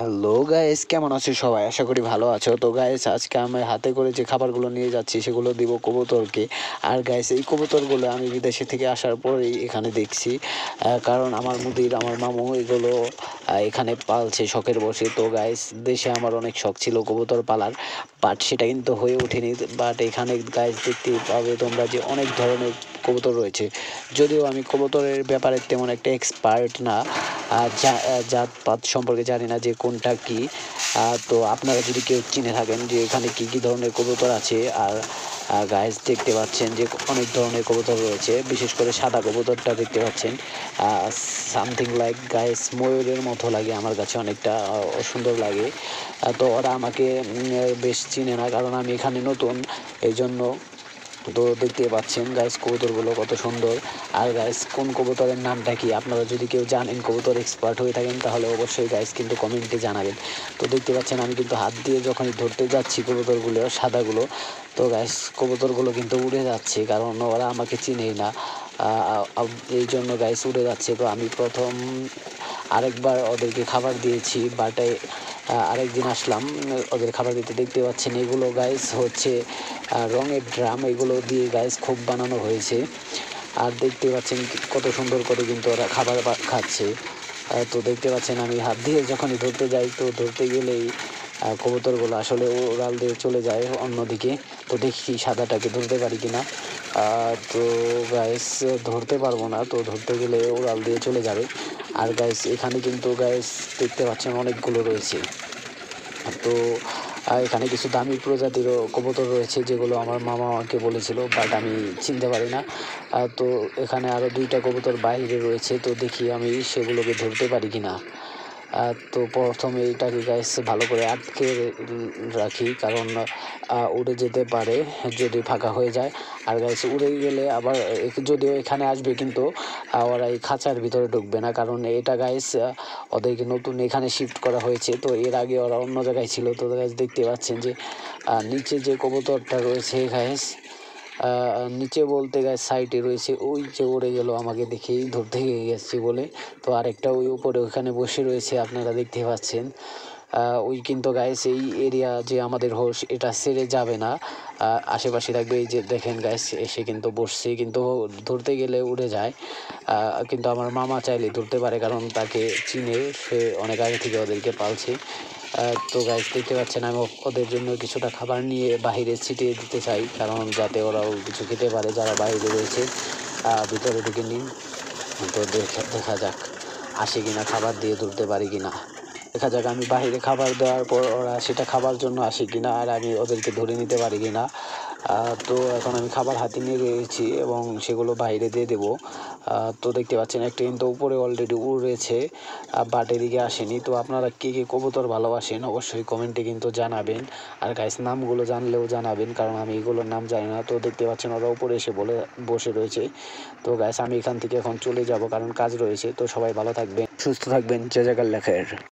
Hello guys, কেমন আছো সবাই? আশা করি ভালো আছো। তো গাইস, আজকে আমি হাতে করে যে খাবারগুলো নিয়ে যাচ্ছি সেগুলো দিব কবুতরকে। আর গাইস, এই কবুতরগুলো আমি বিদেশে থেকে আসার পরেই এখানে দেখছি, কারণ আমার মুদির আমার মামু এগুলো এখানে পালছে শখের বসে। তো গাইস, দেশে আমার অনেক শখ ছিল কবুতর পালার, বাট সেটা কিন্তু হয়ে ওঠেনি। বাট এখানে গাইস দেখতে পাবে তোমরা যে অনেক ধরনের কবুতর রয়েছে। যদিও আমি কবুতরের ব্যাপারে তেমন একটা এক্সপার্ট না, জাতপাত সম্পর্কে জানি না যে কোনটা কি। তো আপনারা যদি কেউ চিনে থাকেন যে এখানে কি কি ধরনের কবুতর আছে। আর গাইস, দেখতে পাচ্ছেন যে অনেক ধরনের কবুতর রয়েছে, বিশেষ করে সাদা কবুতরটা দেখতে পাচ্ছেন, সামথিং লাইক গাইস ময়ূরের মতো লাগে আমার কাছে, অনেকটা সুন্দর লাগে। তো ওরা আমাকে বেশ চিনে না, কারণ আমি এখানে নতুন, এই জন্য। তো দেখতে পাচ্ছেন গাইস কবুতরগুলো কত সুন্দর। আর গাইস, কোন কবুতরের নামটা কি আপনারা যদি কেউ জানেন, কবুতর এক্সপার্ট হয়ে থাকেন, তাহলে অবশ্যই গাইস কিন্তু কমেন্টে জানাবেন। তো দেখতে পাচ্ছেন আমি কিন্তু হাত দিয়ে যখনই ধরতে যাচ্ছি কবুতরগুলো সাদাগুলো, তো গাইস কবুতরগুলো কিন্তু উড়ে যাচ্ছে, কারণ ওরা আমাকে চিনেই না। এই জন্য গাইস উড়ে যাচ্ছে। তো আমি প্রথম আরেকবার ওদেরকে খাবার দিয়েছি, বাট আরেকদিন আসলাম ওদের খাবার দিতে। দেখতে পাচ্ছেন এগুলো গাইস হচ্ছে রঙের ড্রাম, এগুলো দিয়ে গাইস খুব বানানো হয়েছে। আর দেখতে পাচ্ছেন কত সুন্দর করে কিন্তু ওরা খাবার খাচ্ছে। তো দেখতে পাচ্ছেন আমি হাত দিয়ে যখনই ধরতে যাই, তো ধরতে গেলেই কবুতরগুলো আসলে উড়াল দিয়ে চলে যায় অন্যদিকে। তো দেখি সাদাটাকে ধরতে পারি কিনা। তো গাইস, ধরতে পারবো না, তো ধরতে গেলে উড়াল দিয়ে চলে যাবে। আর গাইস, এখানে কিন্তু গাইস দেখতে পাচ্ছেন অনেকগুলো রয়েছে। তো এখানে কিছু দামি প্রজাতিরও কবুতর রয়েছে, যেগুলো আমার মামা আমাকে বলেছিল, বাট আমি চিনতে পারি না। তো এখানে আরও দুইটা কবুতর বাইরে রয়েছে, তো দেখি আমি সেগুলোকে ধরতে পারি কিনা। তো প্রথমে এটাকে গাইস ভালো করে আটকে রাখি, কারণ উড়ে যেতে পারে যদি ফাঁকা হয়ে যায়। আর গাইস, উড়ে গেলে আবার যদিও এখানে আসবে, কিন্তু ওরা এই খাঁচার ভিতরে ঢুকবে না, কারণ এটা গাইস ওদেরকে নতুন এখানে শিফট করা হয়েছে। তো এর আগে ওরা অন্য জায়গায় ছিল। তো গাইস, দেখতে পাচ্ছেন যে নিচে যে কবুতরটা রয়েছে গাইস, নিচে বলতে গাইস সাইডে রয়েছে, ওই যে উড়ে গেল আমাকে দেখেই ধরতে গেছে বলে। তো আরেকটা ওই উপরে ওখানে বসে রয়েছে, আপনারা দেখতে পাচ্ছেন। ওই কিন্তু গাইস এই এরিয়া যে আমাদের হোস, এটা ছেড়ে যাবে না, আশেপাশে থাকবে। এই যে দেখেন গাইস, এসে কিন্তু বসছে, কিন্তু ধরতে গেলে উড়ে যায়। কিন্তু আমার মামা চাইলে ধরতে পারে, কারণ তাকে চিনে, সে অনেক আগে থেকে ওদেরকে পালছে। তো গাইস, দেখতে পাচ্ছেন আমি ওদের জন্য কিছুটা খাবার নিয়ে বাইরে ছিটিয়ে দিতে চাই, কারণ যাতে ওরাও কিছু খেতে পারে যারা বাইরে রয়েছে। ভিতরে ঢুকে নিন। তো দেখা যাক আসে কিনা, খাবার দিয়ে ধরতে পারি কিনা। দেখা যাক আমি বাইরে খাবার দেওয়ার পর ওরা সেটা খাবার জন্য আসে কিনা, আর আমি ওদেরকে ধরে নিতে পারি কিনা। তো এখন আমি খাবার হাতে নিয়ে রয়েছি এবং সেগুলো বাইরে দিয়ে দেবো। তো দেখতে পাচ্ছেন একটা কিন্তু উপরে অলরেডি উড়েছে, বাট এদিকে আসেনি। তো আপনারা কে কে কবুতর ভালোবাসেন অবশ্যই কমেন্টে কিন্তু জানাবেন। আর গাইস, নামগুলো জানলেও জানাবেন, কারণ আমি এগুলোর নাম জানি না। তো দেখতে পাচ্ছেন ওরা উপরে এসে বসে রয়েছে। তো গাইস, আমি এখান থেকে এখন চলে যাব, কারণ কাজ রয়েছে। তো সবাই ভালো থাকবেন, সুস্থ থাকবেন, যে জায়গার লেখের।